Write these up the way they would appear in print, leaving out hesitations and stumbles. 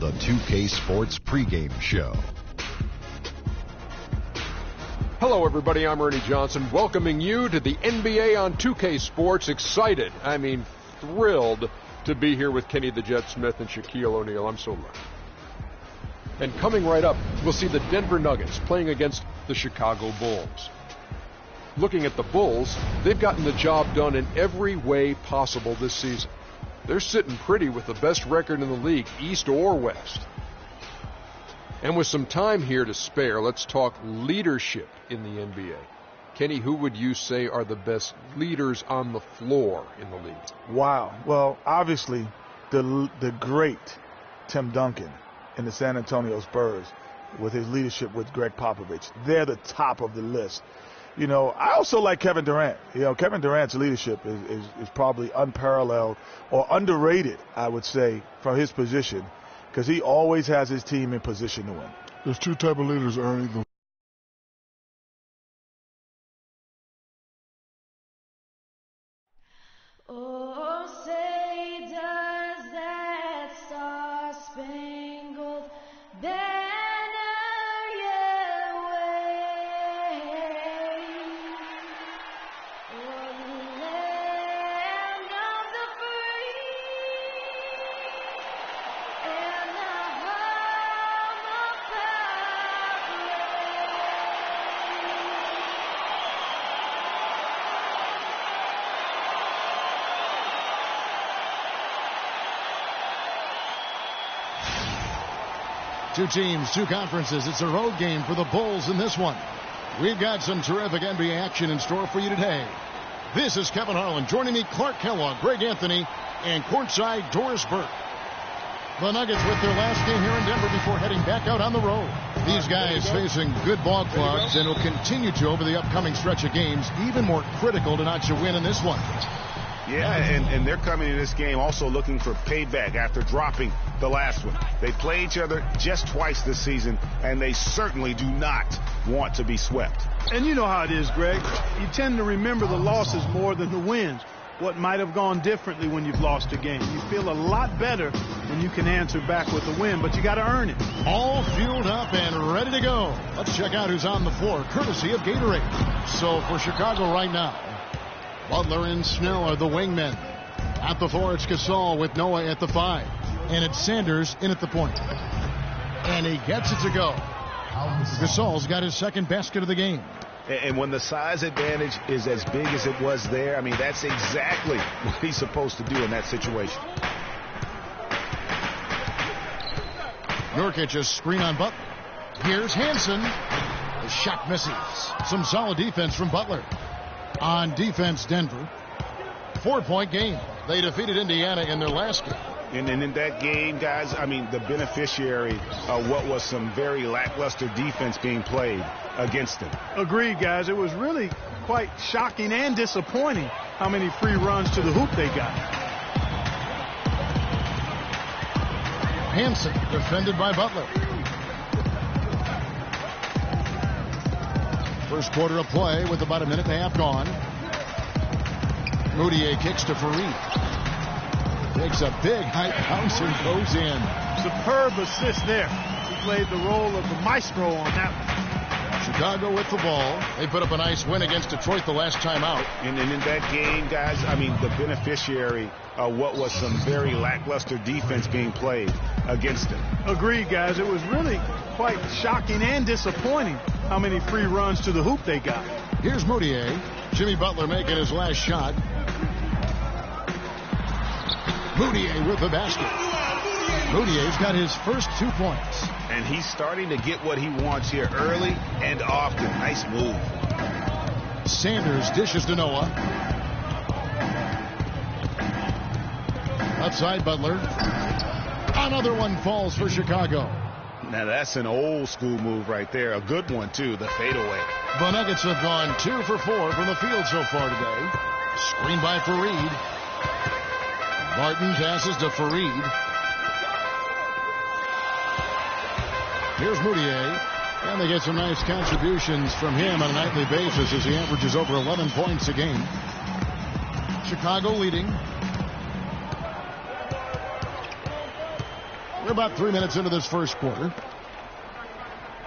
the 2K Sports pregame show. Hello, everybody. I'm Ernie Johnson, welcoming you to the NBA on 2K Sports. Excited, thrilled to be here with Kenny the Jet Smith and Shaquille O'Neal. I'm so lucky. And coming right up, we'll see the Denver Nuggets playing against the Chicago Bulls. Looking at the Bulls, they've gotten the job done in every way possible this season. They're sitting pretty with the best record in the league, East or West. And with some time here to spare, let's talk leadership in the NBA. Kenny, who would you say are the best leaders on the floor in the league? Wow. Well, obviously, the great Tim Duncan in the San Antonio Spurs with his leadership with Greg Popovich. They're the top of the list. You know, I also like Kevin Durant. You know, Kevin Durant's leadership is probably unparalleled or underrated, I would say, for his position, because he always has his team in position to win. There's two type of leaders, Ernie. Oh, say does that star-spangled banner yet wave o'er the land of the free and the home of Two teams, two conferences. It's a road game for the Bulls in this one. We've got some terrific NBA action in store for you today. This is Kevin Harlan. Joining me, Clark Kellogg, Greg Anthony, and courtside Doris Burke. The Nuggets with their last game here in Denver before heading back out on the road. These guys facing good ball clubs and will continue to over the upcoming stretch of games, even more critical to notch a win in this one. Yeah, and they're coming in this game also looking for payback after dropping the last one. They play each other just twice this season, and they certainly do not want to be swept. And you know how it is, Greg. You tend to remember the losses more than the wins. What might have gone differently when you've lost a game. You feel a lot better when you can answer back with a win, but you got to earn it. All fueled up and ready to go. Let's check out who's on the floor, courtesy of Gatorade. So for Chicago right now, Butler and Snell are the wingmen. At the 4, it's Gasol with Noah at the 5. And it's Sanders in at the point. And he gets it to go. Gasol's got his second basket of the game. And when the size advantage is as big as it was there, that's exactly what he's supposed to do in that situation. Nurkic, a screen on Butler. Here's Hansen. The shot misses. Some solid defense from Butler. On defense, Denver. 4-point game. They defeated Indiana in their last game. And in that game, guys, the beneficiary of what was some very lackluster defense being played against them. Agreed, guys. It was really quite shocking and disappointing how many free runs to the hoop they got. Hansen defended by Butler. First quarter of play with about a minute and a half gone. Moutier kicks to Fareed. Takes a big high bounce and goes in. Superb assist there. He played the role of the maestro on that one. Chicago with the ball. They put up a nice win against Detroit the last time out. And in that game, guys, the beneficiary of what was some very lackluster defense being played against them. Agreed, guys. It was really quite shocking and disappointing how many free runs to the hoop they got. Here's Moutier. Jimmy Butler making his last shot. Moutier with the basket. Moutier's got his first 2 points. And he's starting to get what he wants here early and often. Nice move. Sanders dishes to Noah. Outside Butler. Another one falls for Chicago. Now that's an old school move right there. A good one, too, the fadeaway. The Nuggets have gone 2 for 4 from the field so far today. Screen by Fareed. Martin passes to Fareed. Here's Moutier. And they get some nice contributions from him on a nightly basis as he averages over 11 points a game. Chicago leading. We're about 3 minutes into this first quarter.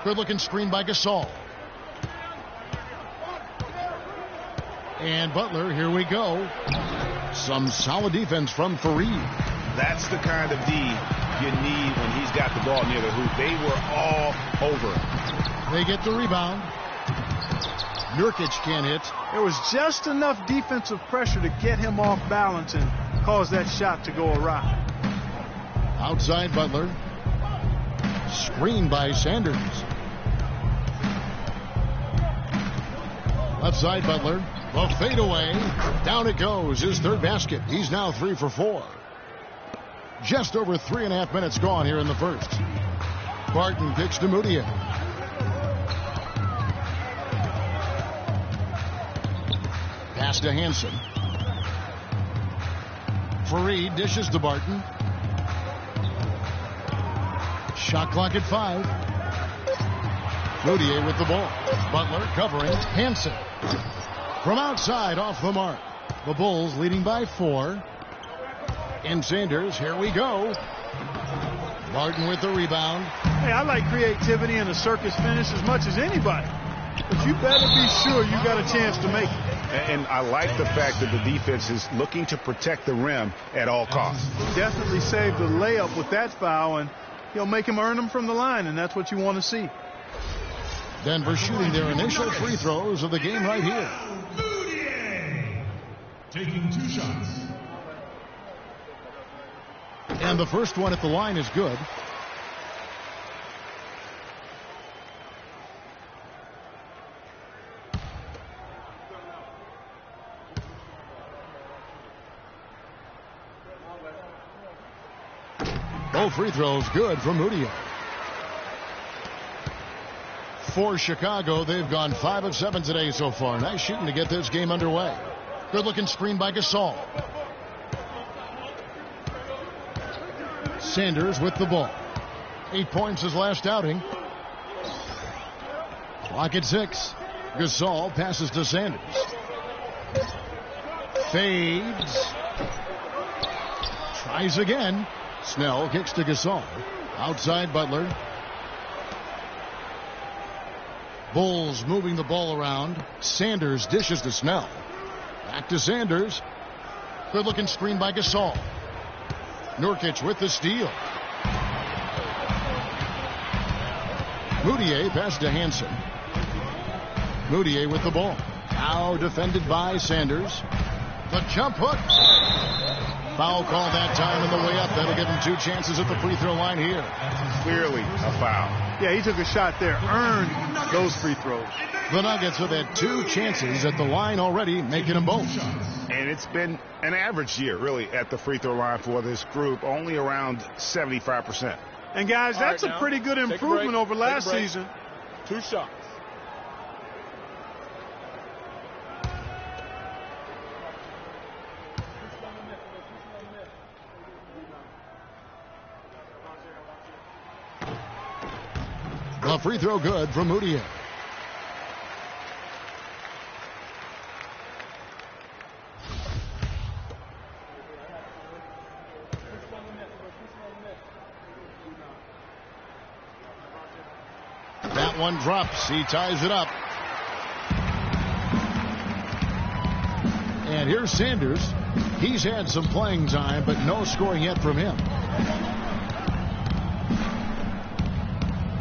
Good looking screen by Gasol. And Butler, here we go. Some solid defense from Fareed. That's the kind of D you need when he's got the ball near the hoop. They were all over him. They get the rebound. Nurkic can't hit. There was just enough defensive pressure to get him off balance and cause that shot to go awry. Outside Butler. Screen by Sanders. Left side Butler. The fadeaway. Down it goes. His third basket. He's now 3 for 4. Just over 3.5 minutes gone here in the first. Barton kicks to Mudiay. Pass to Hansen. Fareed dishes to Barton. Shot clock at 5. Mudiay with the ball. Butler covering. Hansen. From outside, off the mark. The Bulls leading by 4. And Sanders, here we go. Barton with the rebound. Hey, I like creativity and a circus finish as much as anybody. But you better be sure you got a chance to make it. And I like the fact that the defense is looking to protect the rim at all costs. Definitely saved the layup with that foul, and he'll make him earn them from the line, and that's what you want to see. Denver shooting their initial free throws of the game right here. Taking 2 shots. And the first one at the line is good. Both free throws good from Mudiay. For Chicago, they've gone 5 of 7 today so far. Nice shooting to get this game underway. Good looking screen by Gasol. Sanders with the ball. 8 points his last outing. Clock at 6. Gasol passes to Sanders. Fades. Tries again. Snell kicks to Gasol. Outside Butler. Bulls moving the ball around. Sanders dishes to Snell. Back to Sanders. Good looking screen by Gasol. Nurkic with the steal. Mudiay pass to Hansen. Mudiay with the ball. Now defended by Sanders. The jump hook. Foul call that time on the way up. That'll give him 2 chances at the free throw line here. Clearly a foul. Yeah, he took a shot there. Earned those free throws. The Nuggets have had 2 chances at the line already, making them both. And it's been an average year, really, at the free throw line for this group, only around 75%. And, guys, that's a pretty good improvement over last season. 2 shots. The free throw good from Mudiay. That one drops. He ties it up. And here's Sanders. He's had some playing time, but no scoring yet from him.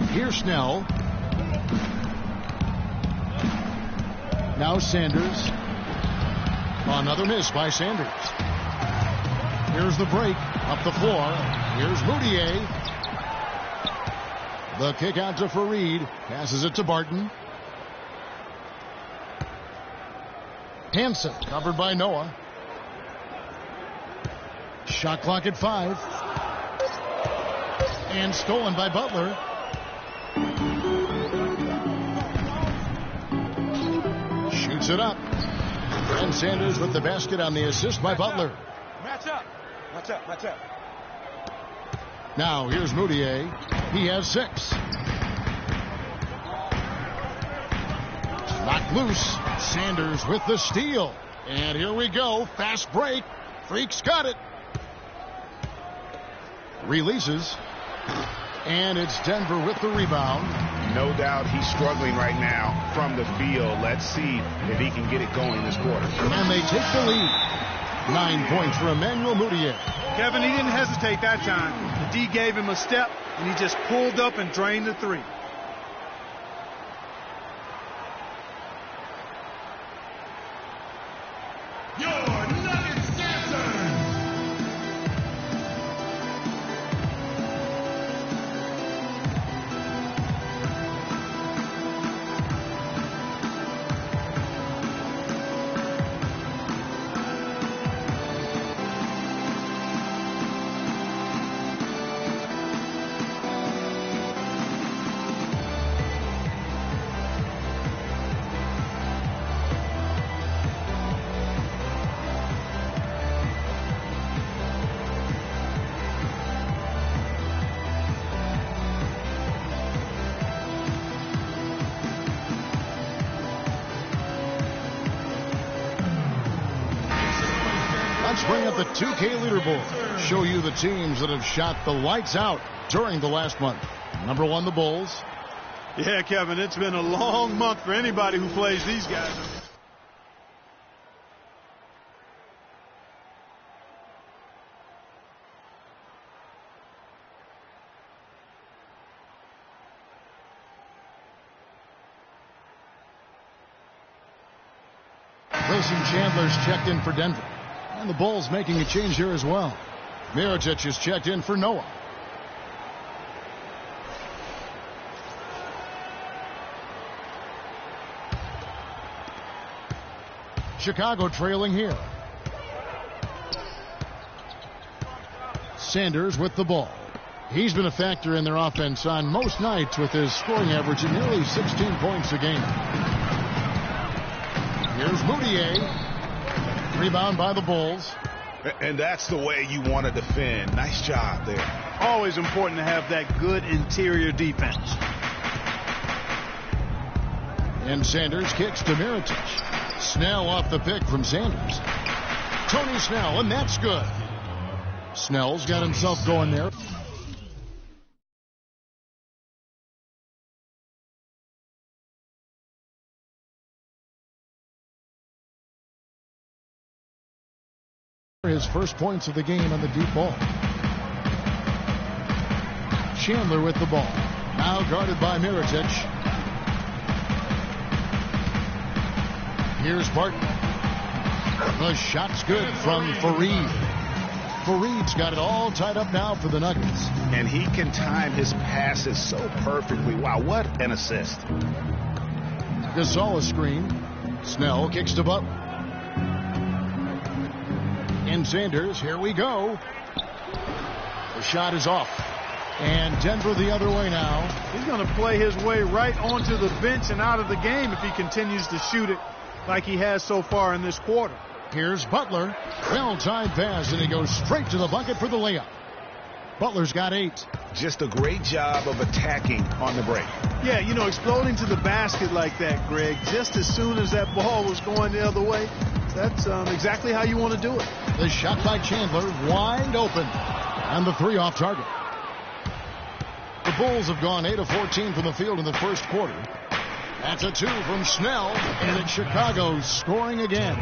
Here's Snell. Now Sanders. Another miss by Sanders. Here's the break. Up the floor. Here's Mudiay. The kick out to Fareed. Passes it to Barton. Hansen covered by Noah. Shot clock at 5. And stolen by Butler. Shoots it up. And Sanders with the basket on the assist by Butler. Match up. Match up. Match up. Now here's Mudiay. He has 6. Knocked loose. Sanders with the steal. And here we go. Fast break. Freaks got it. Releases. And it's Denver with the rebound. No doubt he's struggling right now from the field. Let's see if he can get it going this quarter. And they take the lead. 9 points for Emmanuel Mudiay. Kevin, he didn't hesitate that time. The D gave him a step, and he just pulled up and drained the three. Let's bring up the 2K leaderboard. Show you the teams that have shot the lights out during the last month. Number 1, the Bulls. Yeah, Kevin, it's been a long month for anybody who plays these guys. Wilson Chandler's checked in for Denver. And the Bulls making a change here as well. Mirotic is checked in for Noah. Chicago trailing here. Sanders with the ball. He's been a factor in their offense on most nights with his scoring average of nearly 16 points a game. Here's Mudiay. Rebound by the Bulls. And that's the way you want to defend. Nice job there. Always important to have that good interior defense. And Sanders kicks to Mirotic. Snell off the pick from Sanders. Tony Snell, and that's good. Snell's got himself going there. His first points of the game on the deep ball. Chandler with the ball. Now guarded by Mirotic. Here's Barton. The shot's good from Fareed. Fareed's got it all tied up now for the Nuggets. And he can time his passes so perfectly. Wow, what an assist. Gasol a screen. Snell kicks to Butler. And Sanders, here we go. The shot is off. And Denver the other way now. He's going to play his way right onto the bench and out of the game if he continues to shoot it like he has so far in this quarter. Here's Butler. Well-timed pass, and he goes straight to the bucket for the layup. Butler's got 8. Just a great job of attacking on the break. Yeah, you know, exploding to the basket like that, Greg, just as soon as that ball was going the other way, that's exactly how you want to do it. The shot by Chandler, wide open. And the 3 off target. The Bulls have gone 8 of 14 from the field in the first quarter. That's a 2 from Snell, and it's Chicago scoring again.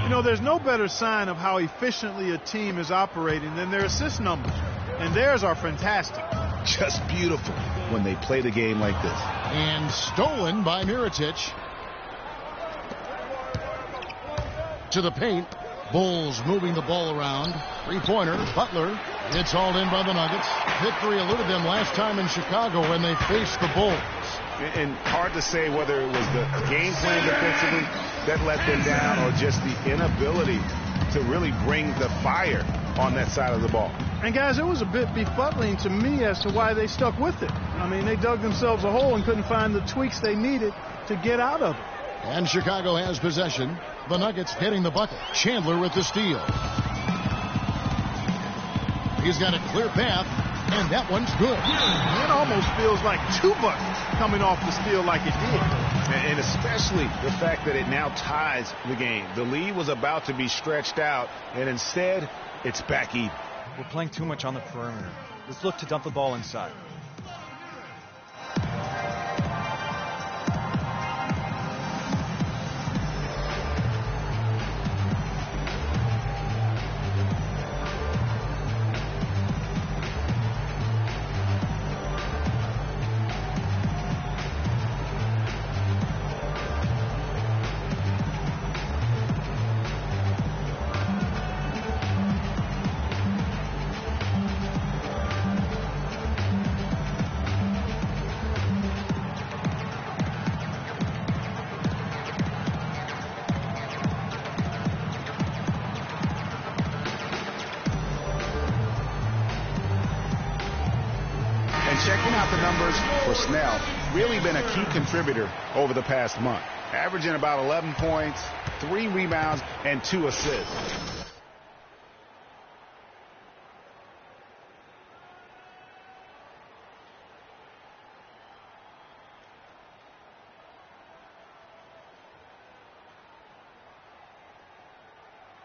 You know, there's no better sign of how efficiently a team is operating than their assist numbers. And theirs are fantastic. Just beautiful when they play the game like this. And stolen by Mirotic. To the paint. Bulls moving the ball around. 3-pointer. Butler. It's hauled in by the Nuggets. Victory eluded them last time in Chicago when they faced the Bulls. And hard to say whether it was the game plan defensively that let them down or just the inability to really bring the fire on that side of the ball. And guys, it was a bit befuddling to me as to why they stuck with it. I mean, they dug themselves a hole and couldn't find the tweaks they needed to get out of it. And Chicago has possession. The Nuggets getting the bucket. Chandler with the steal. He's got a clear path, and that one's good. It almost feels like 2 buckets coming off the steal like it did. And especially the fact that it now ties the game. The lead was about to be stretched out, and instead, it's back even. We're playing too much on the perimeter. Let's look to dump the ball inside. Checking out the numbers for Snell, really been a key contributor over the past month. Averaging about 11 points, 3 rebounds, and 2 assists.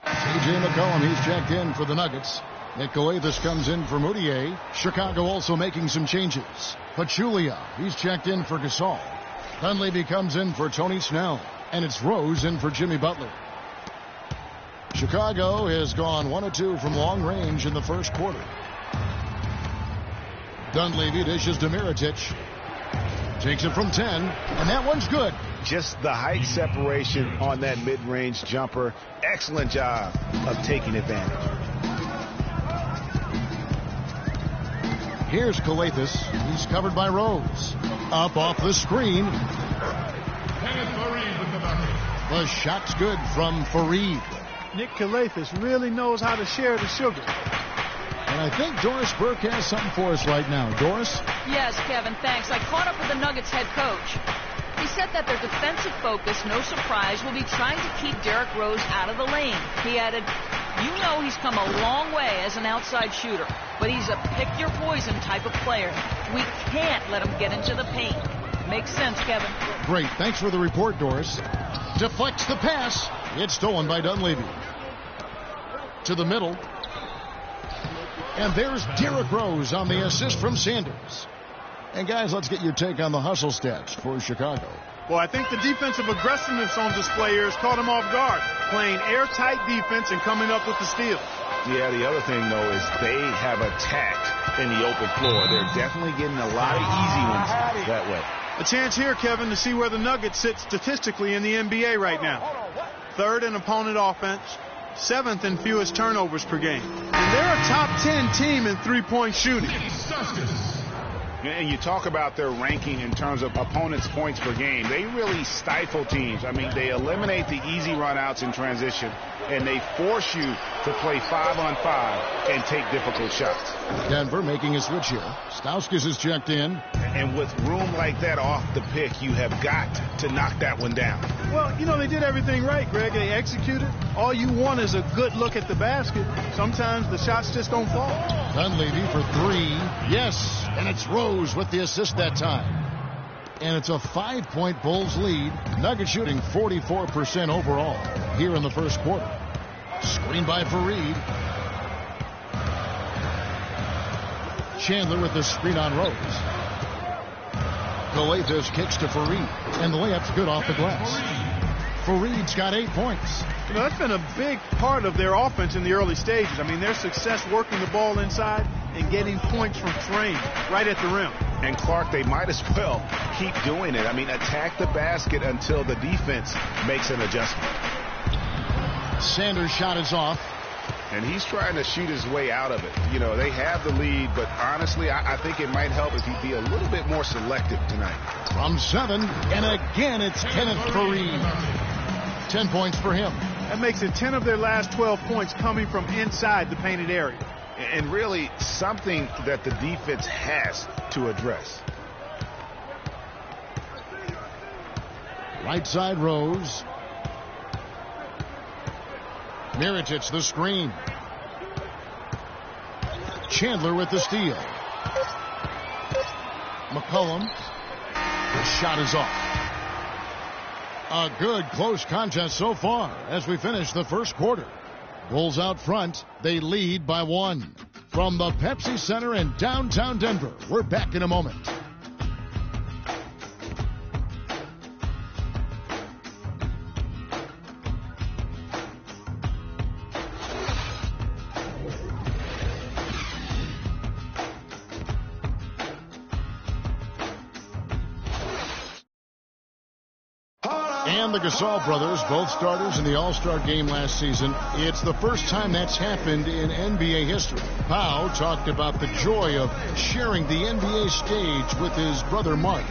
C.J. McCollum, he's checked in for the Nuggets. Nick Calathes comes in for Moutier. Chicago also making some changes. Pachulia, he's checked in for Gasol. Dunleavy comes in for Tony Snell. And it's Rose in for Jimmy Butler. Chicago has gone 1 of 2 from long range in the first quarter. Dunleavy dishes to Mirotic. Takes it from 10, and that one's good. Just the height separation on that mid-range jumper. Excellent job of taking advantage. Here's Calathes. He's covered by Rose. Up off the screen. The shot's good from Fareed. Nick Calathes really knows how to share the sugar. And I think Doris Burke has something for us right now. Doris? Yes, Kevin, thanks. I caught up with the Nuggets head coach. He said that their defensive focus, no surprise, will be trying to keep Derrick Rose out of the lane. He added, you know he's come a long way as an outside shooter, but he's a pick-your-poison type of player. We can't let him get into the paint. Makes sense, Kevin. Great. Thanks for the report, Doris. Deflects the pass. It's stolen by Dunleavy. To the middle. And there's Derrick Rose on the assist from Sanders. And guys, let's get your take on the hustle stats for Chicago. Well, I think the defensive aggressiveness on display here has caught him off guard. Playing airtight defense and coming up with the steal. Yeah, the other thing, though, is they have attacked in the open floor. They're definitely getting a lot of easy ones that way. A chance here, Kevin, to see where the Nuggets sit statistically in the NBA right now. 3rd in opponent offense, 7th in fewest turnovers per game. And they're a top 10 team in three-point shooting. And you talk about their ranking in terms of opponents' points per game. They really stifle teams. I mean, they eliminate the easy runouts in transition, and they force you to play 5-on-5 and take difficult shots. Denver making a switch here. Stauskas is checked in. And with room like that off the pick, you have got to knock that one down. Well, you know, they did everything right, Greg. They executed. All you want is a good look at the basket. Sometimes the shots just don't fall. Dunleavy for 3. Yes, and it's Rose with the assist that time. And it's a 5-point Bulls lead. Nuggets shooting 44% overall here in the first quarter. Screen by Fareed. Chandler with the screen on Rose. Calathes kicks to Fareed, and the layup's good off the glass. Fareed's got 8 points. You know, that's been a big part of their offense in the early stages. I mean, their success working the ball inside and getting points from frame right at the rim. And Clark, they might as well keep doing it. I mean, attack the basket until the defense makes an adjustment. Sanders' shot is off. And he's trying to shoot his way out of it. You know, they have the lead, but honestly, I think it might help if he'd be a little bit more selective tonight. From 7, and again, it's Kenneth Fareed. 10 points for him. That makes it 10 of their last 12 points coming from inside the painted area. And really something that the defense has to address. Right side Rose. Mirotic the screen. Chandler with the steal. McCollum. The shot is off. A good close contest so far as we finish the first quarter. Bulls out front. They lead by 1. From the Pepsi Center in downtown Denver, we're back in a moment. And the Gasol brothers, both starters in the All-Star game last season. It's the first time that's happened in NBA history. Pau talked about the joy of sharing the NBA stage with his brother Mark.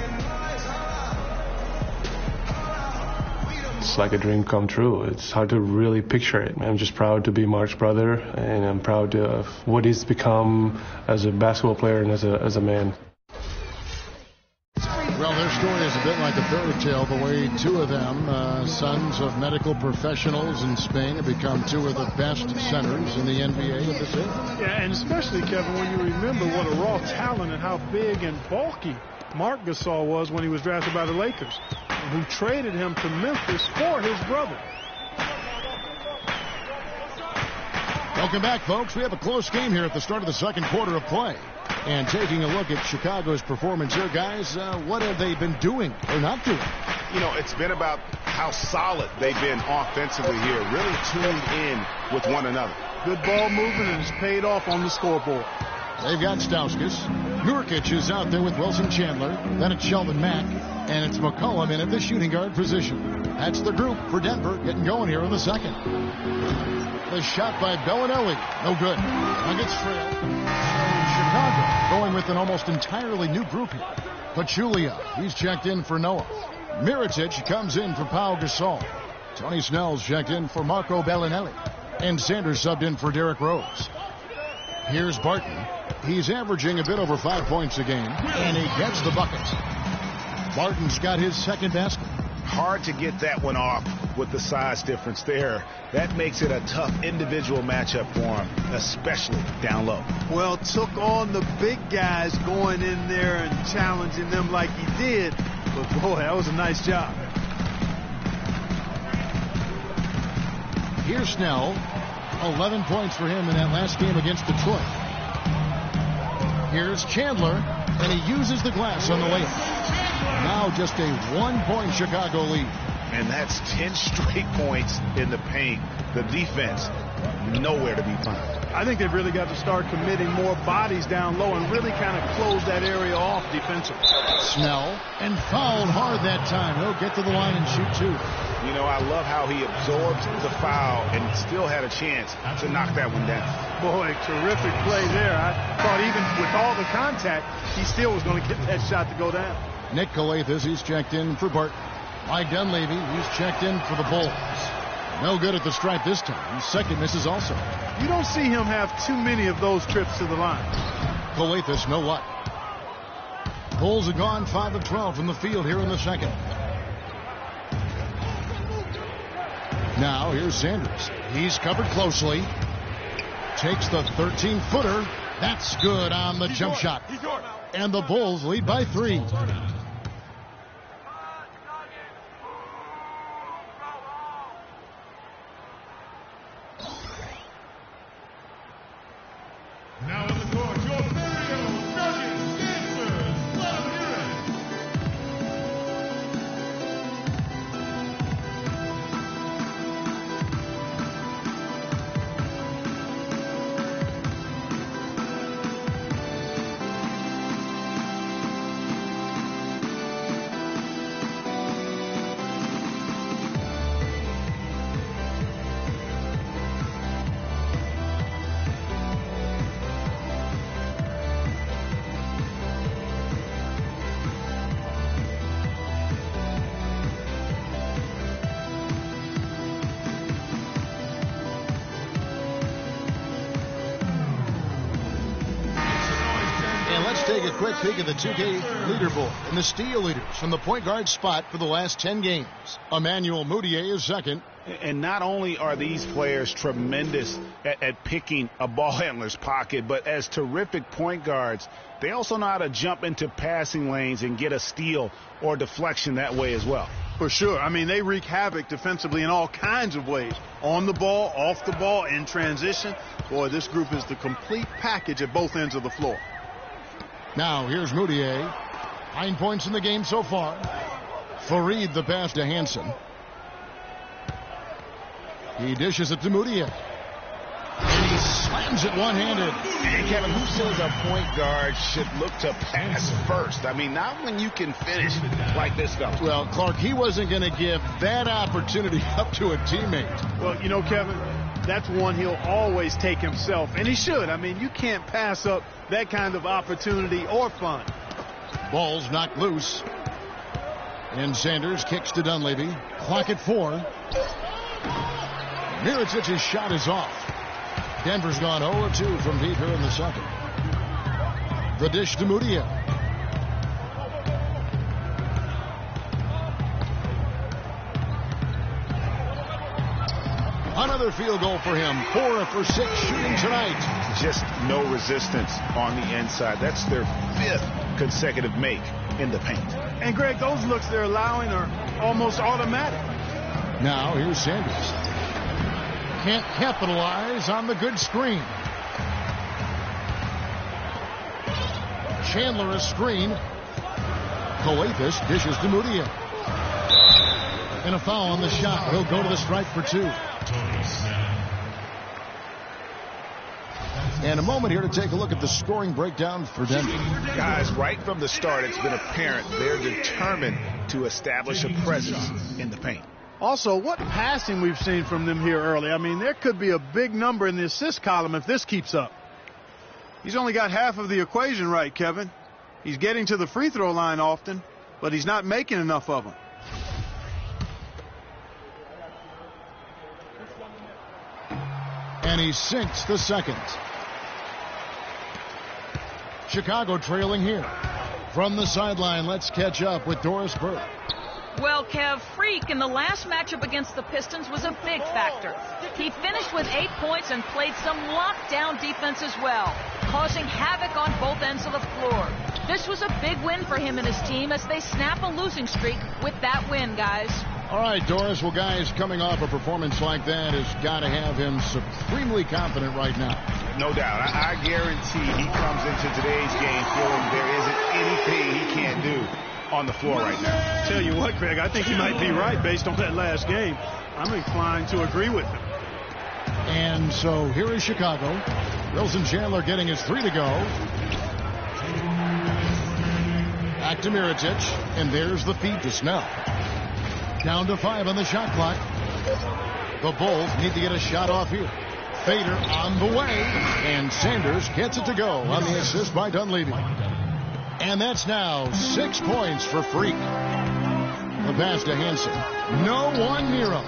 It's like a dream come true. It's hard to really picture it. I'm just proud to be Mark's brother, and I'm proud of what he's become as a basketball player and as a man. Well, their story is a bit like a fairy tale, the way two of them, sons of medical professionals in Spain, have become two of the best centers in the NBA of this era. Yeah, and especially, Kevin, when you remember what a raw talent and how big and bulky Marc Gasol was when he was drafted by the Lakers, who traded him to Memphis for his brother. Welcome back, folks. We have a close game here at the start of the second quarter of play. And taking a look at Chicago's performance here, guys, what have they been doing or not doing? You know, it's been about how solid they've been offensively here, really tuned in with one another. Good ball movement, and it's paid off on the scoreboard. They've got Stauskas. Nurkic is out there with Wilson Chandler. Then it's Sheldon Mack. And it's McCollum in at the shooting guard position. That's the group for Denver getting going here in the second. The shot by Bellinelli. No good. Nuggets trail. Chicago going with an almost entirely new group here. Pachulia, he's checked in for Noah. Mirotic comes in for Pau Gasol. Tony Snell's checked in for Marco Bellinelli. And Sanders subbed in for Derrick Rose. Here's Barton. He's averaging a bit over 5 points a game, and he gets the bucket. Barton's got his second basket. Hard to get that one off with the size difference there. That makes it a tough individual matchup for him, especially down low. Well, took on the big guys going in there and challenging them like he did. But, boy, that was a nice job. Here's Snell. 11 points for him in that last game against Detroit. Here's Chandler, and he uses the glass on the layup. Now just a 1-point Chicago lead. And that's 10 straight points in the paint. The defense, nowhere to be found. I think they've really got to start committing more bodies down low and really kind of close that area off defensively. Snell, and fouled hard that time. He'll get to the line and shoot two. You know, I love how he absorbed the foul and still had a chance to knock that one down. Boy, terrific play there. I thought even with all the contact, he still was going to get that shot to go down. Nick Calathes, he's checked in for Barton. Mike Dunleavy, he's checked in for the Bulls. No good at the stripe this time. Second misses also. You don't see him have too many of those trips to the line. Calathes, no luck. Bulls have gone 5 of 12 from the field here in the second. Now here's Sanders. He's covered closely. Takes the 13-footer. That's good on the jump shot. And the Bulls lead by 3. Now in the court, your Mario Nuggets dancers. Let them hear it. Take a quick peek at the 2K leaderboard and the steal leaders from the point guard spot for the last 10 games. Emmanuel Mudiay is second. And not only are these players tremendous at picking a ball handler's pocket, but as terrific point guards, they also know how to jump into passing lanes and get a steal or deflection that way as well. For sure. I mean, they wreak havoc defensively in all kinds of ways. On the ball, off the ball, in transition. Boy, this group is the complete package at both ends of the floor. Now, here's Moutier. 9 points in the game so far. Farid the pass to Hansen. He dishes it to Moutier. And he slams it one-handed. And Kevin, who says a point guard should look to pass first? I mean, not when you can finish like this guy. Well, Clark, he wasn't going to give that opportunity up to a teammate. Well, you know, Kevin, that's one he'll always take himself, and he should. I mean, you can't pass up that kind of opportunity or fun. Ball's knocked loose. And Sanders kicks to Dunleavy. Clock at 4. Mirotic's shot is off. Denver's gone 0-2 from deep here in the second. The dish to Moutier. Another field goal for him. 4 for 6 shooting tonight. Just no resistance on the inside. That's their 5th consecutive make in the paint. And, Greg, those looks they're allowing are almost automatic. Now here's Sanders. Can't capitalize on the good screen. Chandler a screen. Coathis dishes to Moutier. And a foul on the shot. He'll go to the strike for 2. And a moment here to take a look at the scoring breakdown for Denver. Guys, right from the start, it's been apparent they're determined to establish a presence in the paint. Also, what passing we've seen from them here early. I mean, there could be a big number in the assist column if this keeps up. He's only got half of the equation right, Kevin. He's getting to the free throw line often, but he's not making enough of them. And he sinks the second. Chicago trailing here. From the sideline, let's catch up with Doris Burke. Well, Kev, Freak in the last matchup against the Pistons was a big factor. He finished with 8 points and played some lockdown defense as well, causing havoc on both ends of the floor. This was a big win for him and his team as they snap a losing streak with that win, guys. All right, Doris. Well, guys, coming off a performance like that has got to have him supremely confident right now. No doubt. I guarantee he comes into today's game feeling there isn't anything he can't do on the floor right now. Tell you what, Greg, I think you might be right based on that last game. I'm inclined to agree with him. And so here is Chicago. Wilson Chandler getting his 3 to go. Back to Mirotic, and there's the feed to Snell. Down to 5 on the shot clock. The Bulls need to get a shot off here. Fader on the way, and Sanders gets it to go on the assist by Dunleavy. And that's now 6 points for Freak. The pass to Hansen. No one near him.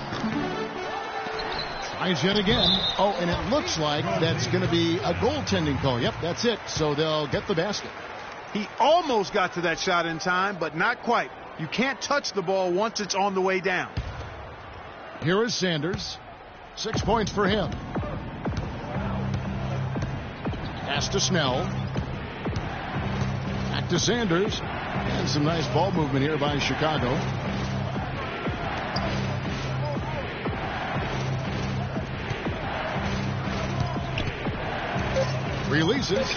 Tries yet again. Oh, and it looks like that's going to be a goaltending call. Yep, that's it. So they'll get the basket. He almost got to that shot in time, but not quite. You can't touch the ball once it's on the way down. Here is Sanders. 6 points for him. Pass to Snell. Back to Sanders. And some nice ball movement here by Chicago. Releases.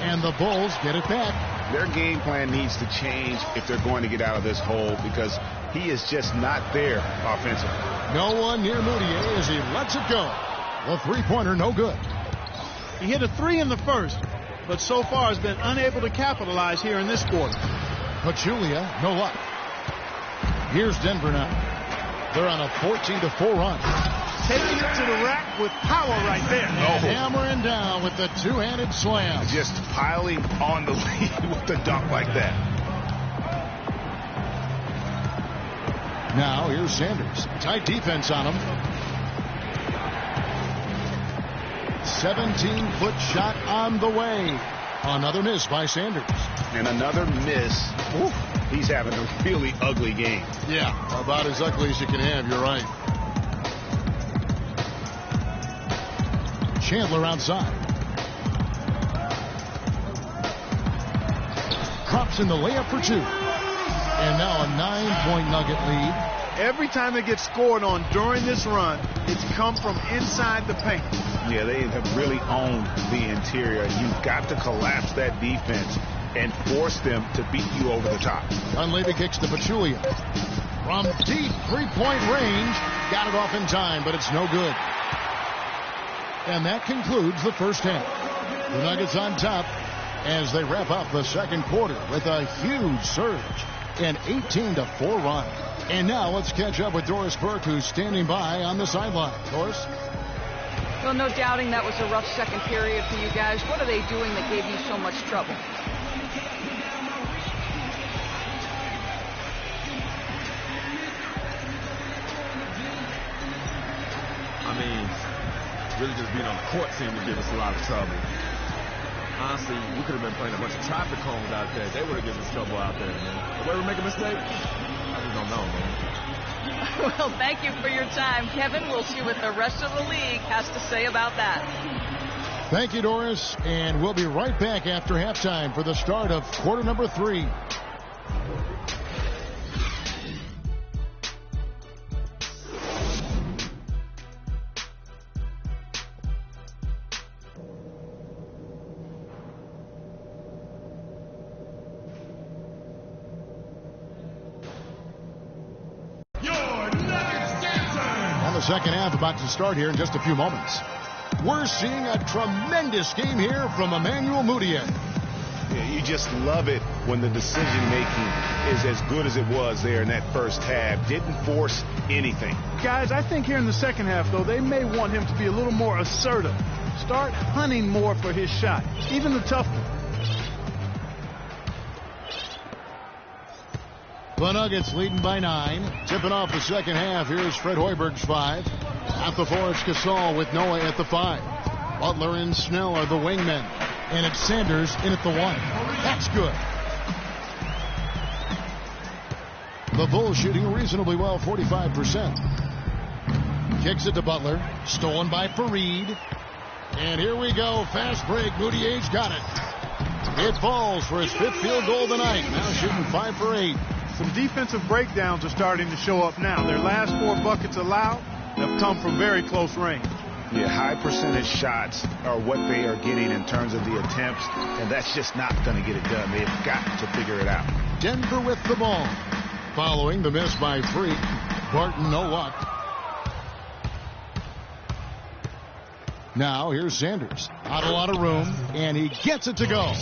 And the Bulls get it back. Their game plan needs to change if they're going to get out of this hole because he is just not there offensively. No one near Moutier as he lets it go. The three-pointer no good. He hit a 3 in the first, but so far has been unable to capitalize here in this quarter. Pachulia, no luck. Here's Denver now. They're on a 14-4 run. Taking it to the rack with power right there. Hammering down with the two-handed slam. Just piling on the lead with the dunk like that. Now here's Sanders. Tight defense on him. 17-foot shot on the way. Another miss by Sanders. And another miss. Ooh, he's having a really ugly game. Yeah, about as ugly as you can have. You're right. Chandler outside. Drops in the layup for 2. And now a 9-point Nugget lead. Every time they get scored on during this run, it's come from inside the paint. Yeah, they have really owned the interior. You've got to collapse that defense and force them to beat you over the top. Dunleavy kicks to Pachulia. From deep three-point range. Got it off in time, but it's no good. And that concludes the first half. The Nuggets on top as they wrap up the second quarter with a huge surge, an 18-4 run. And now let's catch up with Doris Burke, who's standing by on the sideline. Doris? Well, no doubting that was a rough second period for you guys. What are they doing that gave you so much trouble? I mean, really just being on the court seemed to give us a lot of trouble. Honestly, we could have been playing a bunch of traffic cones out there. They would have given us trouble out there, man. The way we make a mistake, I just don't know, man. Well, thank you for your time, Kevin. We'll see what the rest of the league has to say about that. Thank you, Doris. And we'll be right back after halftime for the start of quarter number 3. Second half about to start here in just a few moments. We're seeing a tremendous game here from Emmanuel Mudiay. Yeah, you just love it when the decision making is as good as it was there in that first half. Didn't force anything. Guys, I think here in the second half, though, they may want him to be a little more assertive. Start hunting more for his shot, even the tough one. The Nuggets leading by 9. Tipping off the second half. Here's Fred Hoiberg's 5. At the 4, it's Gasol with Noah at the 5. Butler and Snell are the wingmen. And it's Sanders in at the 1. That's good. The Bulls shooting reasonably well, 45%. Kicks it to Butler. Stolen by Fareed. And here we go. Fast break. Mudiay's got it. It falls for his 5th field goal tonight. Now shooting 5 for 8. Some defensive breakdowns are starting to show up now. Their last 4 buckets allowed have come from very close range. Yeah, high percentage shots are what they are getting in terms of the attempts, and that's just not going to get it done. They've got to figure it out. Denver with the ball. Following the miss by Freak, Barton no luck. Now here's Sanders. Not a lot of room, and he gets it to go.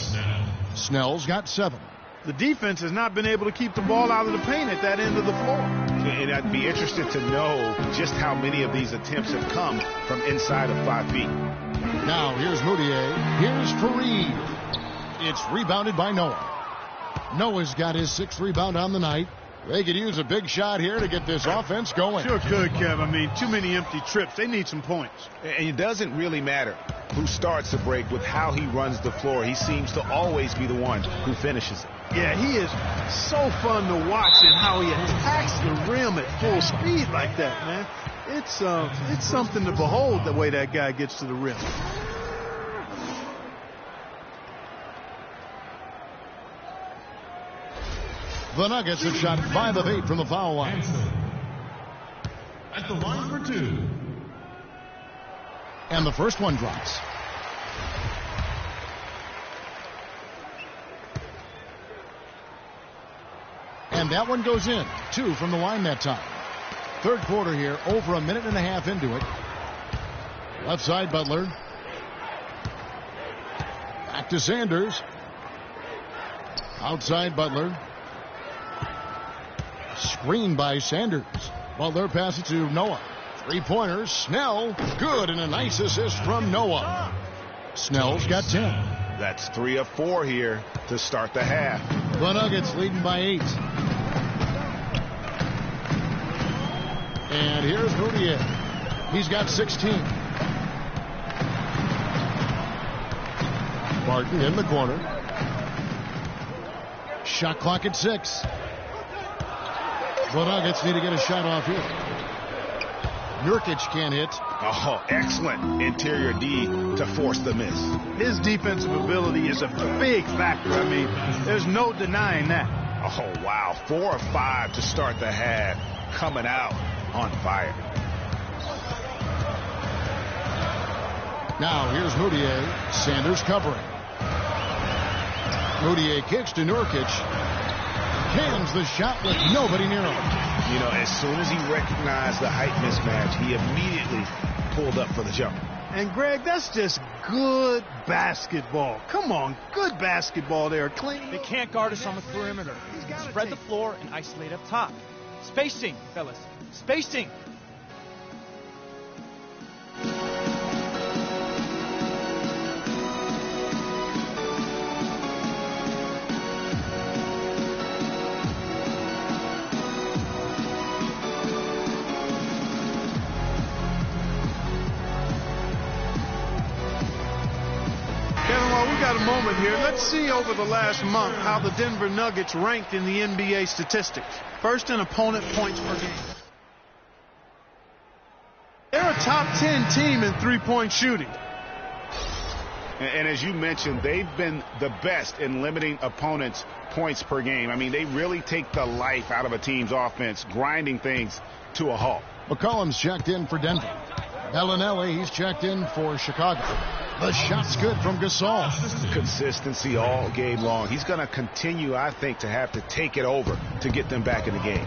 Snell's got 7. The defense has not been able to keep the ball out of the paint at that end of the floor. And I'd be interested to know just how many of these attempts have come from inside of 5 feet. Now here's Mudiay. Here's Fareed. It's rebounded by Noah. Noah's got his 6th rebound on the night. They could use a big shot here to get this offense going. Sure could, Kev. I mean, too many empty trips. They need some points. And it doesn't really matter who starts the break with how he runs the floor. He seems to always be the one who finishes it. Yeah, he is so fun to watch and how he attacks the rim at full speed like that, man. It's something to behold the way that guy gets to the rim. The Nuggets have shot 5 of 8 from the foul line. At the line for 2. And the first one drops. And that one goes in. 2 from the line that time. Third quarter here, over a minute and a half into it. Left side, Butler. Back to Sanders. Outside, Butler. Screen by Sanders. Butler passes it to Noah. 3-pointers. Snell. Good, and a nice assist from Noah. Snell's got 10. That's 3 of 4 here to start the half. The Nuggets leading by 8. And here's Mudiay. He's got 16. Barton in the corner. Shot clock at 6. The Nuggets need to get a shot off here. Nurkic can't hit. Oh, excellent interior D to force the miss. His defensive ability is a big factor. I mean, there's no denying that. Oh, wow. 4 of 5 to start the half. Coming out on fire. Now here's Mudiay. Sanders covering. Mudiay kicks to Nurkic. Cans the shot with nobody near him. You know, as soon as he recognized the height mismatch, he immediately pulled up for the jump. And, Greg, that's just good basketball. Come on, good basketball there. Clean. They can't guard us on the perimeter. Spread the floor and isolate up top. Spacing, fellas. Spacing. Got a moment here. Let's see over the last month how the Denver Nuggets ranked in the NBA statistics. First in opponent points per game. They're a top 10 team in three-point shooting. And as you mentioned, they've been the best in limiting opponents' points per game. I mean, they really take the life out of a team's offense, grinding things to a halt. McCollum's checked in for Denver. Bellinelli, he's checked in for Chicago. The shot's good from Gasol. Consistency all game long. He's going to continue, I think, to have to take it over to get them back in the game.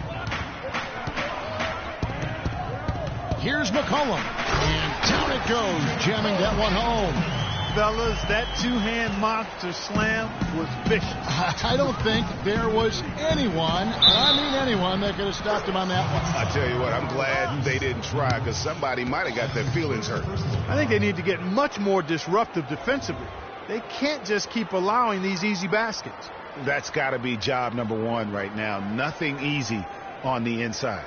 Here's McCollum. And down it goes, jamming that one home. Fellas, that two-hand monster slam was vicious. I don't think there was anyone, and I mean anyone, that could have stopped him on that one. I tell you what, I'm glad they didn't try, because somebody might have got their feelings hurt. I think they need to get much more disruptive defensively. They can't just keep allowing these easy baskets. That's got to be job number one right now. Nothing easy on the inside.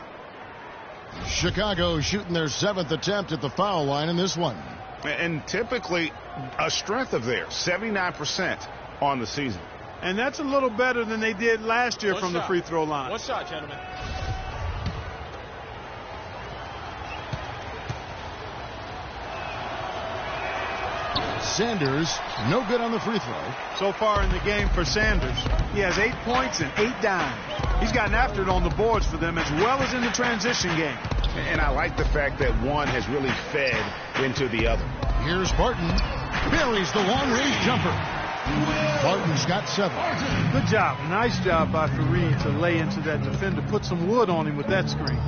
Chicago shooting their 7th attempt at the foul line in this one. And typically a strength of theirs, 79% on the season. And that's a little better than they did last year from the free throw line. One shot, gentlemen. Sanders, no good on the free throw. So far in the game for Sanders, he has 8 points and 8 dimes. He's gotten after it on the boards for them as well as in the transition game. And I like the fact that one has really fed into the other. Here's Barton. Buries the long-range jumper. Barton's got 7. Good job. Nice job by Fareed to lay into that defender. Put some wood on him with that screen.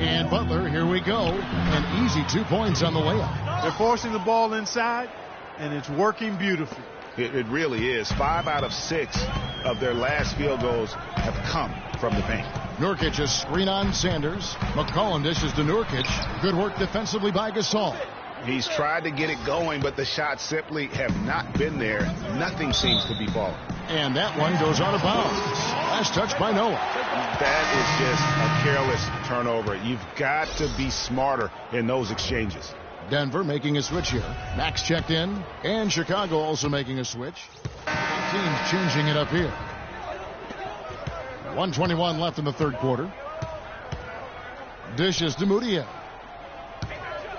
And Butler, here we go. An easy 2 points on the layup. They're forcing the ball inside, and it's working beautifully. It really is. 5 out of 6 of their last field goals have come from the paint. Nurkic a screen on Sanders. McCollum dishes to Nurkic. Good work defensively by Gasol. He's tried to get it going, but the shots simply have not been there. Nothing seems to be falling. And that one goes out of bounds. Last touch by Noah. That is just a careless turnover. You've got to be smarter in those exchanges. Denver making a switch here. Max checked in, and Chicago also making a switch. Teams changing it up here. 1:21 left in the third quarter. Dishes to Mudiay.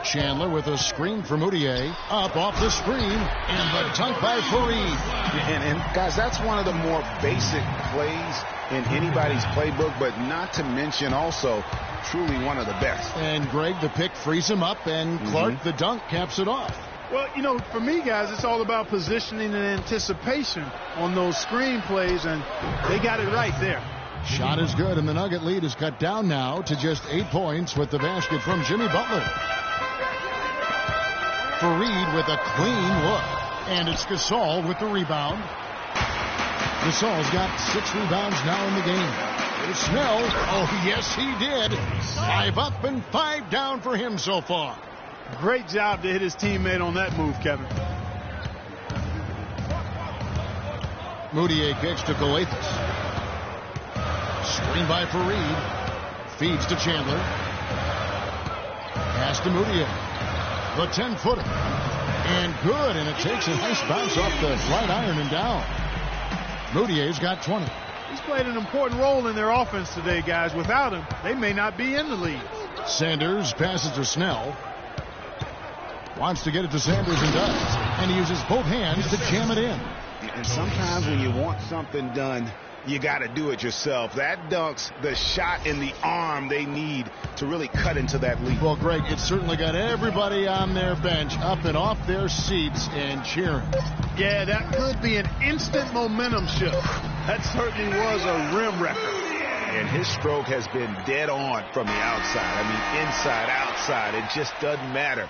Chandler with a screen for Mudiay. Up off the screen, and the dunk by Fareed. And guys, that's one of the more basic plays in anybody's playbook, but not to mention also truly one of the best. And Greg, the pick frees him up, and Clark, the dunk, caps it off. Well, you know, for me, guys, it's all about positioning and anticipation on those screen plays, and they got it right there. Shot is good, and the Nugget lead is cut down now to just 8 points with the basket from Jimmy Butler. Fareed with a clean look, and it's Gasol with the rebound. Gasol's got 6 rebounds now in the game. There's Snell. Oh, yes, he did. 5 up and 5 down for him so far. Great job to hit his teammate on that move, Kevin. Mudiay kicks to Calathes. Screen by Fareed. Feeds to Chandler. Pass to Mudiay. The 10-footer. And good, and it takes a nice bounce off the right iron and down. Mudiay's got 20. He's played an important role in their offense today, guys. Without him, they may not be in the lead. Sanders passes to Snell. Wants to get it to Sanders and does. And he uses both hands to jam it in. And sometimes when you want something done, you got to do it yourself. That dunk's the shot in the arm they need to really cut into that lead. Well, Greg, it certainly got everybody on their bench up and off their seats and cheering. Yeah, that could be an instant momentum shift. That certainly was a rim wrecker. And his stroke has been dead on from the outside. I mean, inside, outside, it just doesn't matter.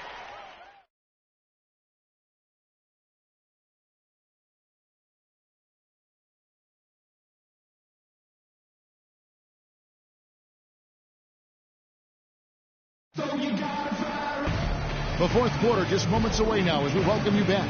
The fourth quarter just moments away now as we welcome you back.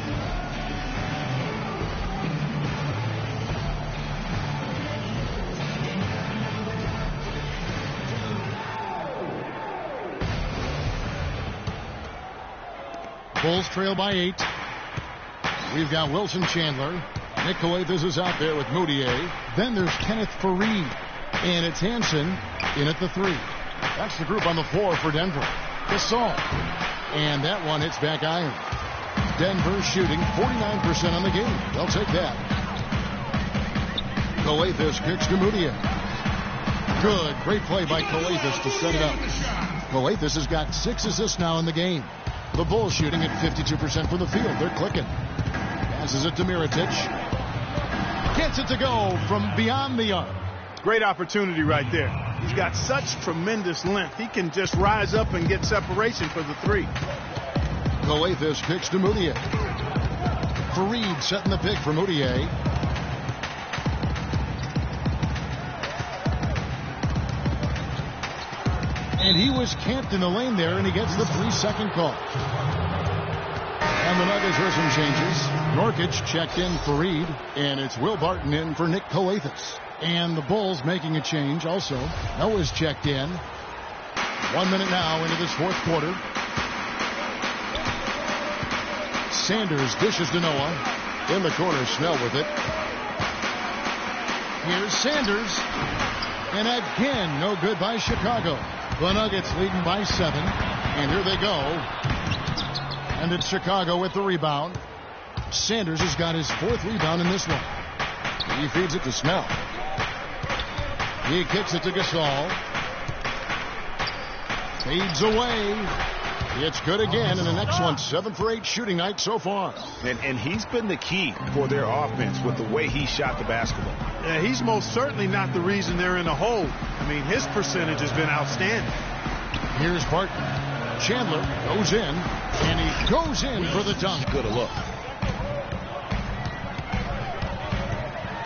Bulls trail by 8. We've got Wilson Chandler. Nick Calathes is out there with Moutier. Then there's Kenneth Faried. And it's Hansen in at the 3. That's the group on the floor for Denver. Gasol. And that one hits back iron. Denver shooting 49% on the game. They'll take that. Calathes kicks to Moutier. Good. Great play by Calathes to set it up. Calathes has got 6 assists now in the game. The Bulls shooting at 52% from the field. They're clicking. Passes it to Mirotic. Gets it to go from beyond the arc. Great opportunity right there. He's got such tremendous length. He can just rise up and get separation for the 3. Calathes kicks to Moutier. Faried setting the pick for Moutier. And he was camped in the lane there, and he gets the 3-second call. And the Nuggets with some changes. Nurkic checked in Faried, and it's Will Barton in for Nick Calathes. And the Bulls making a change also. Noah's checked in. 1 minute now into this fourth quarter. Sanders dishes to Noah. In the corner, Snell with it. Here's Sanders. And again, no good by Chicago. The Nuggets leading by 7. And here they go. And it's Chicago with the rebound. Sanders has got his 4th rebound in this one. He feeds it to Snell. He kicks it to Gasol. Fades away. It's good again, and the next one, 7 for 8 shooting night so far. And he's been the key for their offense with the way he shot the basketball. Yeah, he's most certainly not the reason they're in a hole. I mean, his percentage has been outstanding. Here's Barton. Chandler goes in, and he goes in for the dunk. Good a look.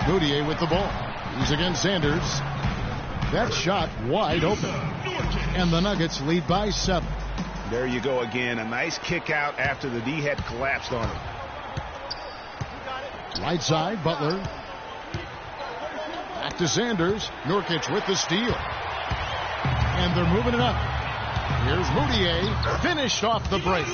Moutier with the ball. He's against Sanders. That shot wide open. And the Nuggets lead by 7. There you go again. A nice kick out after the D had collapsed on him. Right side, Butler. Back to Sanders. Nurkic with the steal. And they're moving it up. Here's Moutier. Finished off the break.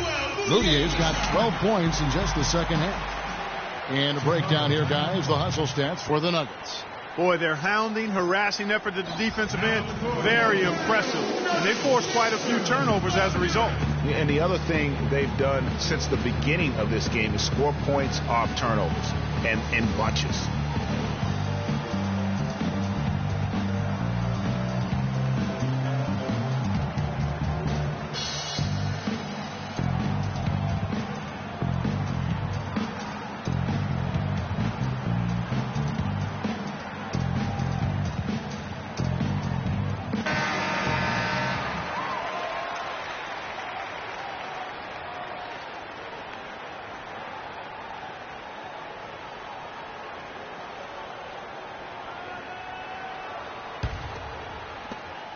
Moutier's got 12 points in just the second half. And a breakdown here, guys. The hustle stats for the Nuggets. Boy, their hounding, harassing effort at the defensive end, very impressive. And they forced quite a few turnovers as a result. And the other thing they've done since the beginning of this game is score points off turnovers and in bunches.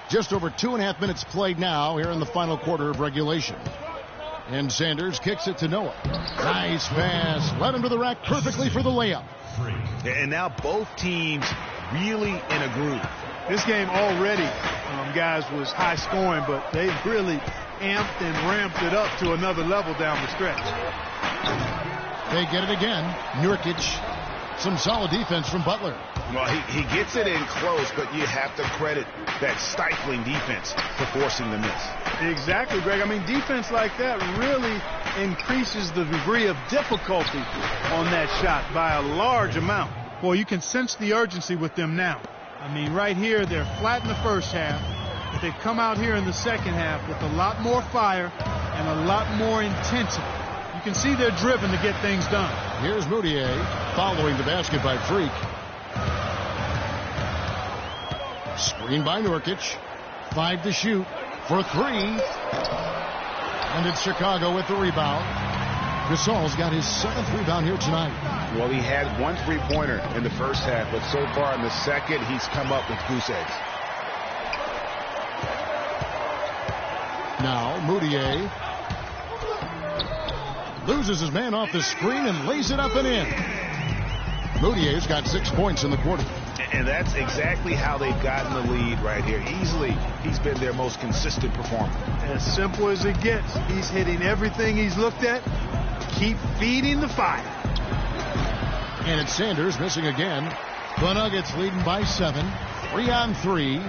Just over 2.5 minutes played now here in the final quarter of regulation. And Sanders kicks it to Noah. Nice pass. Led him to the rack perfectly for the layup. And now both teams really in a groove. This game already, guys, was high scoring, but they really amped and ramped it up to another level down the stretch. They get it again. Nurkic. Some solid defense from Butler. Well, he gets it in close, but you have to credit that stifling defense for forcing the miss. Exactly, Greg. I mean, defense like that really increases the degree of difficulty on that shot by a large amount. Well, you can sense the urgency with them now. I mean, right here, they're flat in the first half, but they come out here in the second half with a lot more fire and a lot more intensity. You can see they're driven to get things done. Here's Moutier following the basket by Freak. Screen by Nurkic. 5 to shoot for 3. And it's Chicago with the rebound. Gasol's got his 7th rebound here tonight. Well, he had 1 3-pointer in the first half, but so far in the second, he's come up with goose eggs. Now, Moutier loses his man off the screen and lays it up and in. Moutier's got 6 points in the quarter. And that's exactly how they've gotten the lead right here. Easily, he's been their most consistent performer. As simple as it gets. He's hitting everything he's looked at. Keep feeding the fire. And it's Sanders missing again. The Nuggets leading by 7. 3 on 3.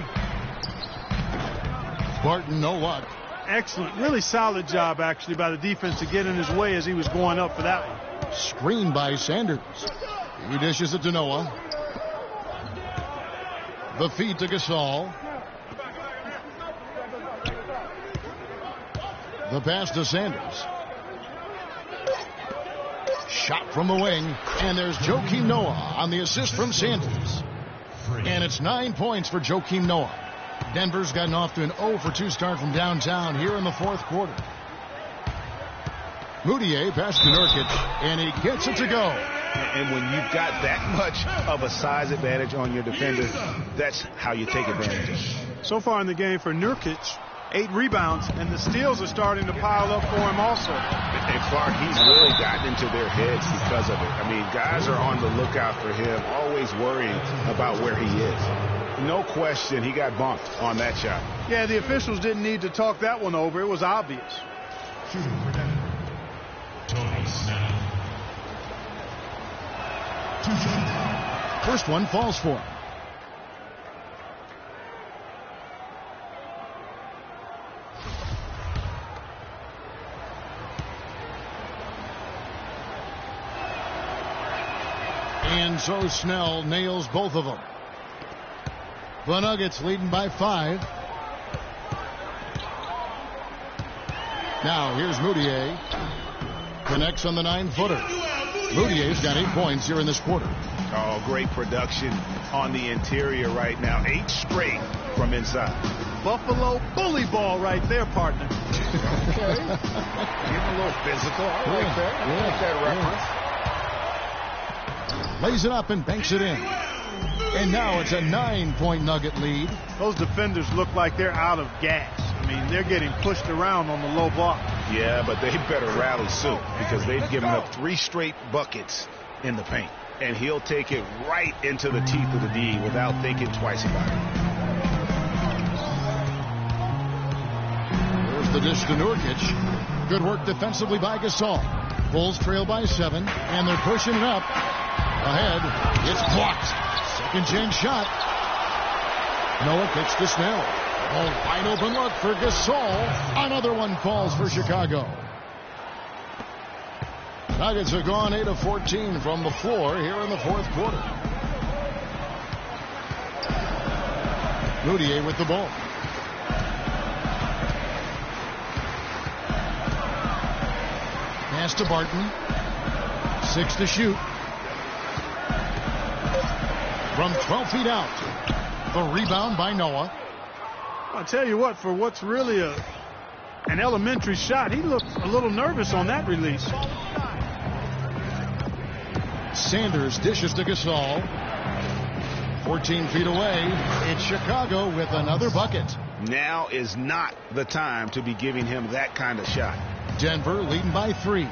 Barton, no luck. Excellent. Really solid job, actually, by the defense to get in his way as he was going up for that one. Screened by Sanders. He dishes it to Noah. The feed to Gasol. The pass to Sanders. Shot from the wing. And there's Joakim Noah on the assist from Sanders. And it's 9 points for Joakim Noah. Denver's gotten off to an 0-for-2 start from downtown here in the fourth quarter. Moutier pass to Nurkic, and he gets it to go. And when you've got that much of a size advantage on your defender, that's how you take advantage of it. So far in the game for Nurkic, 8 rebounds, and the steals are starting to pile up for him also. And Clark, he's really gotten into their heads because of it. I mean, guys are on the lookout for him, always worrying about where he is. No question, he got bumped on that shot. Yeah, the officials didn't need to talk that one over. It was obvious. First one falls for him. And so Snell nails both of them. The Nuggets leading by 5. Now here's Moutier. Connects on the 9-footer. Moutier's got 8 points here in this quarter. Oh, great production on the interior right now. 8 straight from inside. Buffalo bully ball right there, partner. Okay. Getting a little physical. I like that. I like that reference. Lays it up and banks it in. And now it's a 9-point Nugget lead. Those defenders look like they're out of gas. I mean, they're getting pushed around on the low block. Yeah, but they better rally soon because they've given up 3 straight buckets in the paint. And he'll take it right into the teeth of the D without thinking twice about it. There's the dish to Nurkic. Good work defensively by Gasol. Bulls trail by 7, and they're pushing it up. Ahead, it's blocked. Second chance shot. Noah kicks to Snell. A wide open look for Gasol. Another one falls for Chicago. Nuggets have gone 8 of 14 from the floor here in the fourth quarter. Moutier with the ball. Pass to Barton. 6 to shoot. From 12 feet out. The rebound by Noah. I'll tell you what, for what's really an elementary shot, he looked a little nervous on that release. Sanders dishes to Gasol. 14 feet away. It's Chicago with another bucket. Now is not the time to be giving him that kind of shot. Denver leading by 3.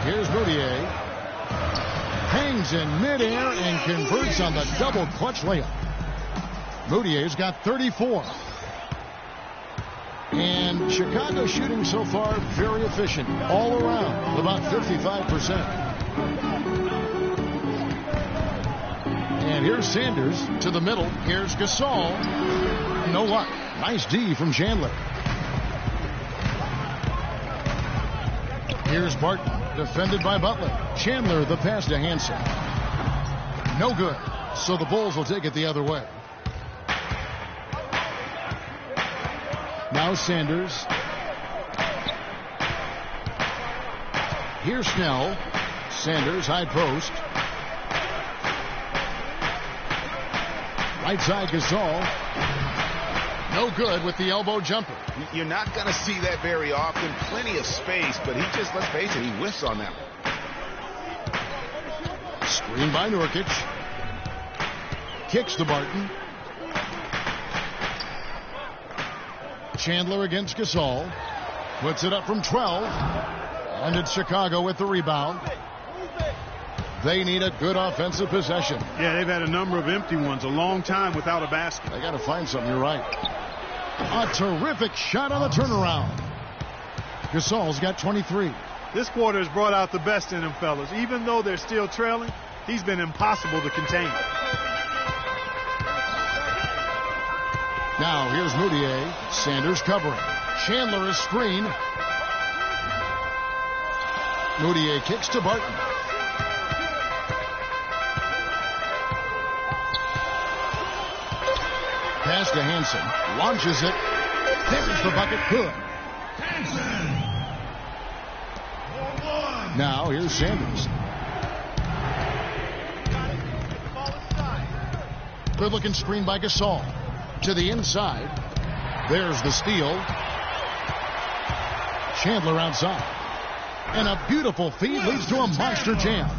Here's Moutier. Hangs in midair and converts on the double clutch layup. Moutier's got 34. And Chicago shooting so far very efficient all around, about 55%. And here's Sanders to the middle. Here's Gasol. No luck. Nice D from Chandler. Here's Barton, defended by Butler. Chandler, the pass to Hansen. No good. So the Bulls will take it the other way. Now Sanders. Here's Snell. Sanders, high post. Right side, Gasol. No good with the elbow jumper. You're not going to see that very often. Plenty of space, but he just, let's face it, he whiffs on that one. Screen by Nurkic. Kicks to Barton. Chandler against Gasol. Puts it up from 12. And it's Chicago with the rebound. They need a good offensive possession. Yeah, they've had a number of empty ones, a long time without a basket. They got to find something, you're right. A terrific shot on the turnaround. Gasol's got 23. This quarter has brought out the best in them, fellas. Even though they're still trailing, he's been impossible to contain. Now here's Moutier. Sanders covering. Chandler is screen. Moutier kicks to Barton. Pass to Hansen. Launches it. There's the bucket. Good. Now here's Sanders. Good looking screen by Gasol. To the inside. There's the steal. Chandler outside. And a beautiful feed leads to a monster jam.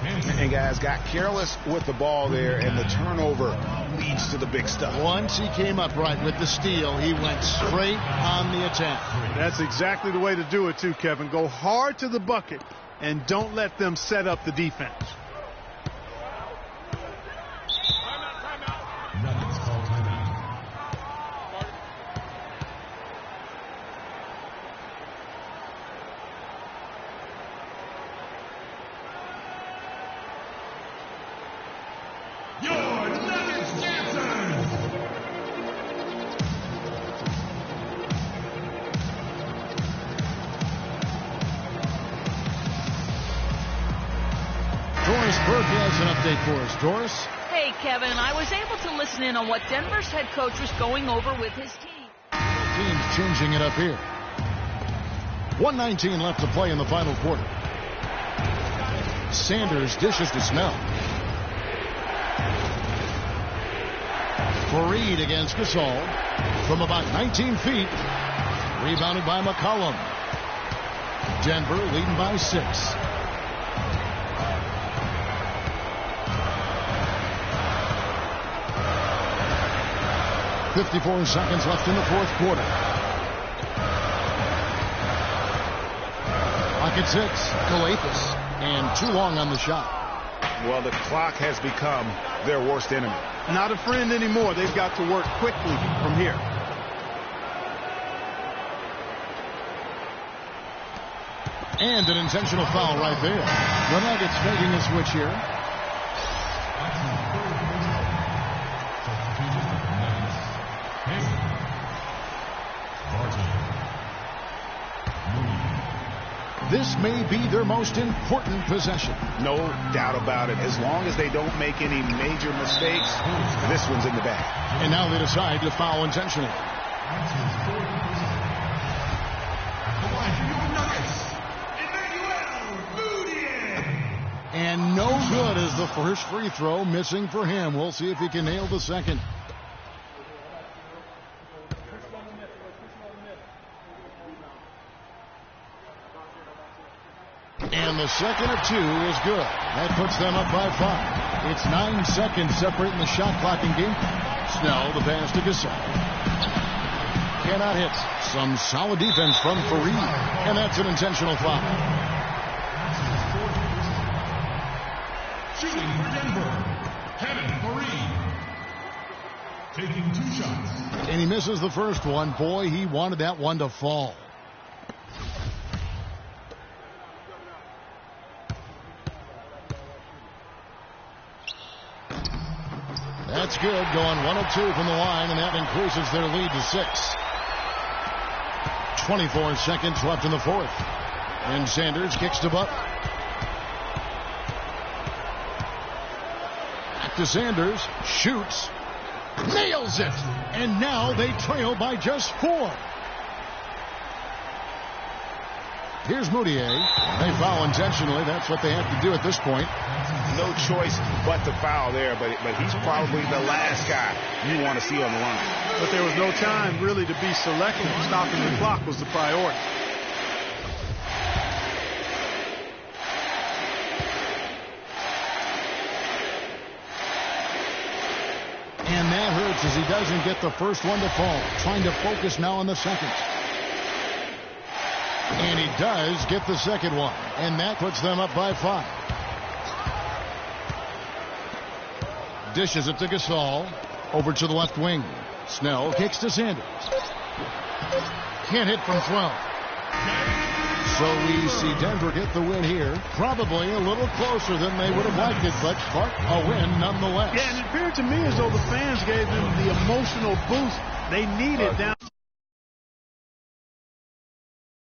And guys got careless with the ball there, and the turnover leads to the big stuff. Once he came upright with the steal, he went straight on the attack. That's exactly the way to do it too, Kevin. Go hard to the bucket and don't let them set up the defense. For us, Doris. Hey, Kevin, I was able to listen in on what Denver's head coach was going over with his team. Team's changing it up here. 1:19 left to play in the final quarter. Sanders dishes to Snell. Fareed against Gasol from about 19 feet. Rebounded by McCollum. Denver leading by 6. 54 seconds left in the fourth quarter. Clock at 6. Galapis. And too long on the shot. Well, the clock has become their worst enemy. Not a friend anymore. They've got to work quickly from here. And an intentional foul right there. The Nuggets making a switch here. This may be their most important possession. No doubt about it. As long as they don't make any major mistakes, this one's in the bag. And now they decide to foul intentionally. And no good as the first free throw, missing for him. We'll see if he can nail the second. And the second of 2 is good. That puts them up by 5. It's 9 seconds separating the shot clock and game. Snell, the pass to Gasol. Cannot hit. Some solid defense from Fareed. And that's an intentional foul. Shooting for Denver, Kevin Fareed. Taking 2 shots. And he misses the first one. Boy, he wanted that one to fall. That's good. Going 1 of 2 from the line, and that increases their lead to 6. 24 seconds left in the fourth. And Sanders kicks to Butler. Back to Sanders. Shoots. Nails it. And now they trail by just 4. Here's Moutier. They foul intentionally. That's what they have to do at this point. No choice but to foul there, but he's probably the last guy you want to see on the line. But there was no time really to be selective. Stopping the clock was the priority. And that hurts as he doesn't get the first one to fall. Trying to focus now on the second. And he does get the second one. And that puts them up by 5. Dishes it to Gasol. Over to the left wing. Snell kicks to Sanders. Can't hit from 12. So we see Denver get the win here. Probably a little closer than they would have liked it, but a win nonetheless. Yeah, and it appeared to me as though the fans gave them the emotional boost they needed down